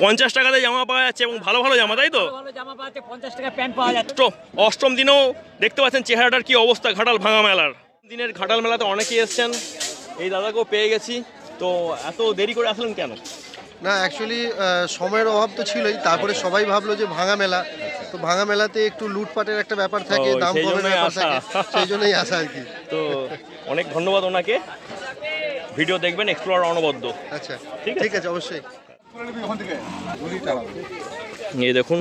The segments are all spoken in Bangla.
50 টাকাতে জামা পাওয়া যাচ্ছে এবং ভালো ভালো জামা, তাই তো? অষ্টম দিনেও দেখতে পাচ্ছেন চেহারাটার কি অবস্থা ঘাটাল ভাঙা মেলার। দিনের ঘাটাল মেলাতে অনেকেই এসছেন, এই দাদাকেও পেয়ে গেছি। তো এত দেরি করে আসলেন কেন? না, অ্যাকচুয়ালি সময়ের অভাব তো ছিলই, তারপরে সবাই ভাবলো যে ভাঙা মেলা, তো ভাঙা মেলাতে একটু লুটপাটের একটা ব্যাপার থাকে, দাম কমের ব্যাপার থাকে, সেই জন্যই আসা আর কি। তো অনেক ধন্যবাদ ওনাকে। ভিডিও দেখবেন এক্সপ্লোরার অনবদ্য। আচ্ছা, ঠিক আছে, অবশ্যই। এই দেখুন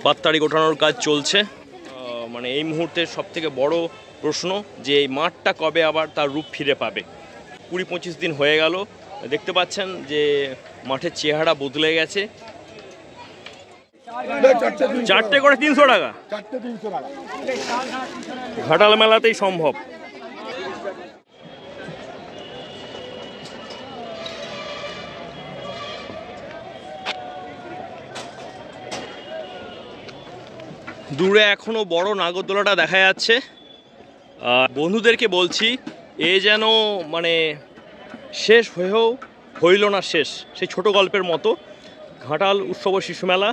পাত্তাড়ি গোটানোর কাজ চলছে। মানে এই মুহূর্তে সব থেকে বড় প্রশ্ন যে এই মাঠটা কবে আবার তার রূপ ফিরে পাবে। 20-25 দিন হয়ে গেল, দেখতে পাচ্ছেন যে মাঠের চেহারা বদলে গেছে। 4টে করে 300 টাকা, ঘাটাল মেলাতেই সম্ভব। দূরে এখনো বড় নাগরদোলাটা দেখা যাচ্ছে। বন্ধুদেরকে বলছি এ যেন মানে শেষ হয়েও হইল না শেষ, সেই ছোট গল্পের মতো। ঘাটাল উৎসব শিশু মেলা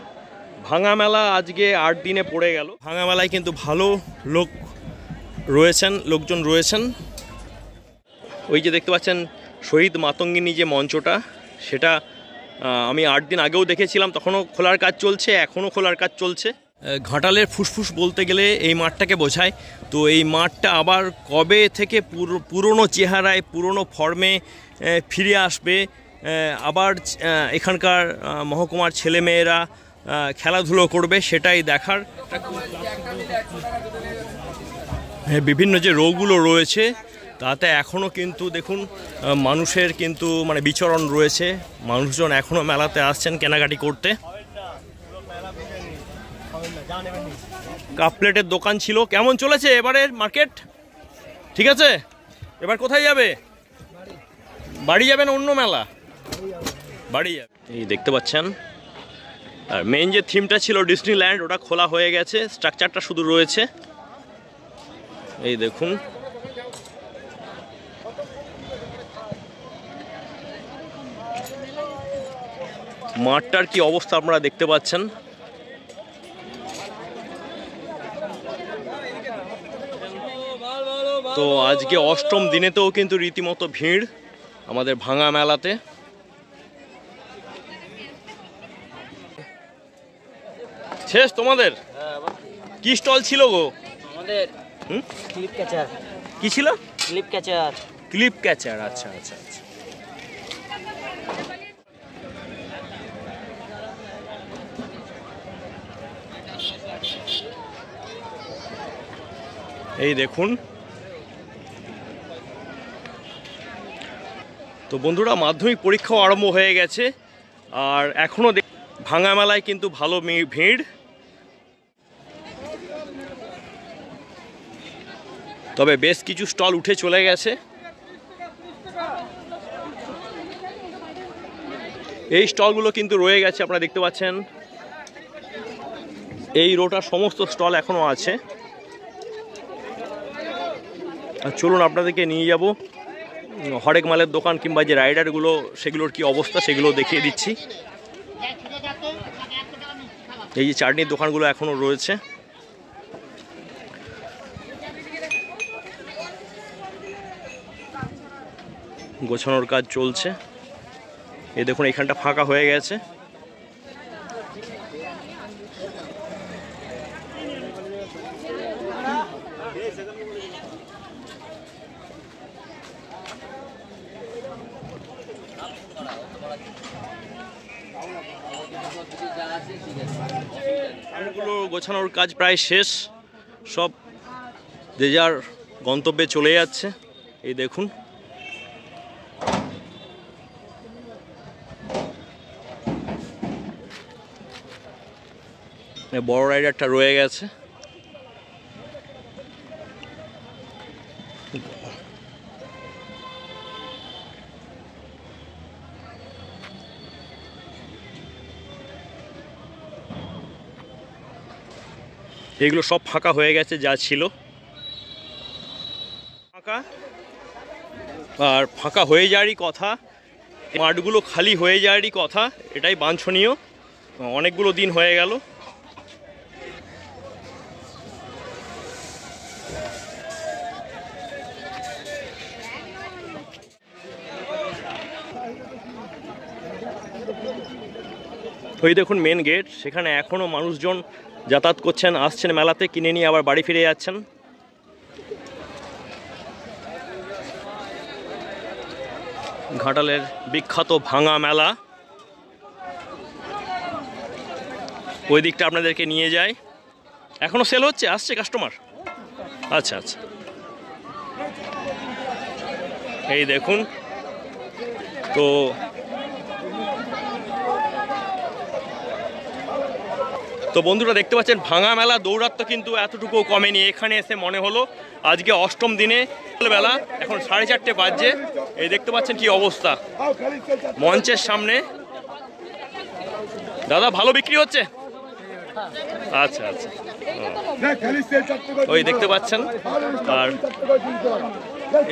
ভাঙা মেলা আজকে 8 দিনে পড়ে গেল। ভাঙা মেলায় কিন্তু ভালো লোকজন রয়েছেন। ওই যে দেখতে পাচ্ছেন শহীদ মাতঙ্গিনী যে মঞ্চটা, সেটা আমি 8 দিন আগেও দেখেছিলাম, তখনও খোলার কাজ চলছে, এখনও খোলার কাজ চলছে। ঘাটালের ফুসফুস বলতে গেলে এই মাঠটাকে বোঝায়। তো এই মাঠটা আবার কবে থেকে পুরনো চেহারায় পুরনো ফর্মে ফিরে আসবে, আবার এখানকার মহকুমার ছেলেমেয়েরা খেলাধুলো করবে, সেটাই দেখার। বিভিন্ন যে রোগগুলো রয়েছে তাতে এখনও কিন্তু দেখুন মানুষের কিন্তু মানে বিচরণ রয়েছে, মানুষজন এখনও মেলাতে আসছেন কেনাকাটি করতে। কাপ প্লেটের দোকান ছিল। কেমন চলেছে এবারের মার্কেট? ঠিক আছে। এবার কোথায় যাবে? বাড়ি যাবেন? অন্য মেলা বাড়ি যাবে। এই দেখতে পাচ্ছেন, আর মেইন যে থিমটা ছিল ডিজনিল্যান্ড, ওটা খোলা হয়ে গেছে, স্ট্রাকচারটা শুধু রয়েছে। এই দেখুন মাঠটার কি অবস্থা আপনারা দেখতে পাচ্ছেন। তো আজকে অষ্টম দিনেতেও কিন্তু রীতিমতো ভিড় আমাদের ভাঙা মেলাতে। শেষ তোমাদের? কি স্টল ছিল গো? আমাদের ক্লিপ ক্যাচার। কি ছিল? Clip catcher. ক্লিপ ক্যাচার, আচ্ছা আচ্ছা আচ্ছা। এই দেখুন। তো বন্ধুরা, মাধ্যমিক পরীক্ষাও আরম্ভ হয়ে গেছে, আর এখনও ভাঙা মেলায় কিন্তু ভালো ভিড়। তবে বেশ কিছু স্টল উঠে চলে গেছে। এই স্টলগুলো কিন্তু রয়ে গেছে, আপনারা দেখতে পাচ্ছেন। এই রোটার সমস্ত স্টল এখনও আছে। আর চলুন আপনাদেরকে নিয়ে যাব হরেক মালের দোকান কিংবা যে রাইডারগুলো, সেগুলোর কি অবস্থা সেগুলো দেখিয়ে দিচ্ছি। এই যে চাটনির দোকানগুলো এখনও রয়েছে। গোছানোর কাজ চলছে। এই দেখুন এখানটা ফাঁকা হয়ে গেছে। সামনেগুলো গোছানোর কাজ প্রায় শেষ, সব যে যার গন্তব্যে চলে যাচ্ছে। এই দেখুন বড় রাইডারটা রয়ে গেছে। এগুলো সব ফাঁকা হয়ে গেছে, যা ছিল ফাঁকা। আর ফাঁকা হয়ে যাওয়ারই কথা, মাঠগুলো খালি হয়ে যাওয়ারই কথা, এটাই বাঞ্ছনীয়। অনেকগুলো দিন হয়ে গেল। ওই দেখুন মেন গেট, সেখানে এখনও মানুষজন যাতায়াত করছেন, আসছেন মেলাতে, কিনে নিয়ে আবার বাড়ি ফিরে যাচ্ছেন। ঘাটালের বিখ্যাত ভাঙা মেলা, ওই দিকটা আপনাদেরকে নিয়ে যায়। এখনো সেল হচ্ছে, আসছে কাস্টমার। আচ্ছা আচ্ছা, এই দেখুন। তো বন্ধুরা দেখতে পাচ্ছেন ভাঙা মেলা দৌরাত্ম্য কিন্তু এতটুকু কমেনি। এখানে এসে মনে হলো আজকে অষ্টম দিনে বেলা, এখন 4:30 বাজছে। এই দেখতে পাচ্ছেন কি অবস্থা মঞ্চের সামনে। দাদা ভালো বিক্রি হচ্ছে? আচ্ছা আচ্ছা, ওই দেখতে পাচ্ছেন। আর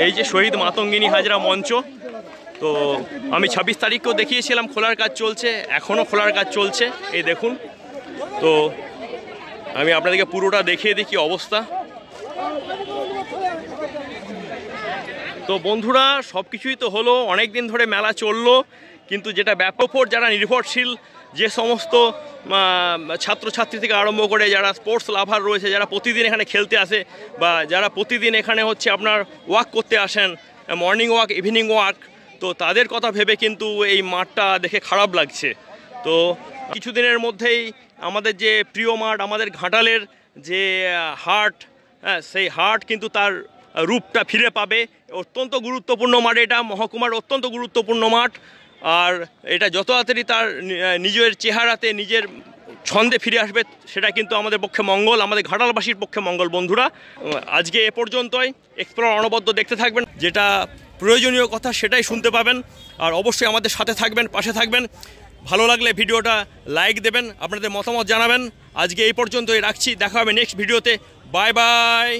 এই যে শহীদ মাতঙ্গিনী হাজরা মঞ্চ, তো আমি 26 তারিখকেও দেখিয়েছিলাম, খোলার কাজ চলছে, এখনও খোলার কাজ চলছে। এই দেখুন, তো আমি আপনাদেরকে পুরোটা দেখিয়ে দিই কি অবস্থা। তো বন্ধুরা সব কিছুই তো হলো, অনেক দিন ধরে মেলা চললো, কিন্তু যেটা ব্যাপক যারা নির্ভরশীল, যে সমস্ত ছাত্রছাত্রী থেকে আরম্ভ করে যারা স্পোর্টস লাভার রয়েছে, যারা প্রতিদিন এখানে খেলতে আসে, বা যারা প্রতিদিন এখানে হচ্ছে আপনার ওয়াক করতে আসেন, মর্নিং ওয়াক, ইভিনিং ওয়াক, তো তাদের কথা ভেবে কিন্তু এই মাঠটা দেখে খারাপ লাগছে। তো কিছুদিনের মধ্যেই আমাদের যে প্রিয় মাঠ, আমাদের ঘাটালের যে হাট, সেই হাট কিন্তু তার রূপটা ফিরে পাবে। অত্যন্ত গুরুত্বপূর্ণ মাঠ এটা, মহকুমার অত্যন্ত গুরুত্বপূর্ণ মাঠ। আর এটা যত তাড়াতাড়ি তার নিজের চেহারাতে, নিজের ছন্দে ফিরে আসবে, সেটা কিন্তু আমাদের পক্ষে মঙ্গল, আমাদের ঘাটালবাসীর পক্ষে মঙ্গল। বন্ধুরা আজকে এ পর্যন্তই। এক্সপ্লোর অনবদ্য দেখতে থাকবেন, যেটা প্রয়োজনীয় কথা সেটাই শুনতে পাবেন। আর অবশ্যই আমাদের সাথে থাকবেন, পাশে থাকবেন। ভালো লাগলে ভিডিওটা লাইক দেবেন, আপনাদের মতামত জানাবেন। আজকে এই পর্যন্তই রাখছি, দেখা হবে নেক্সট ভিডিওতে। Bye bye.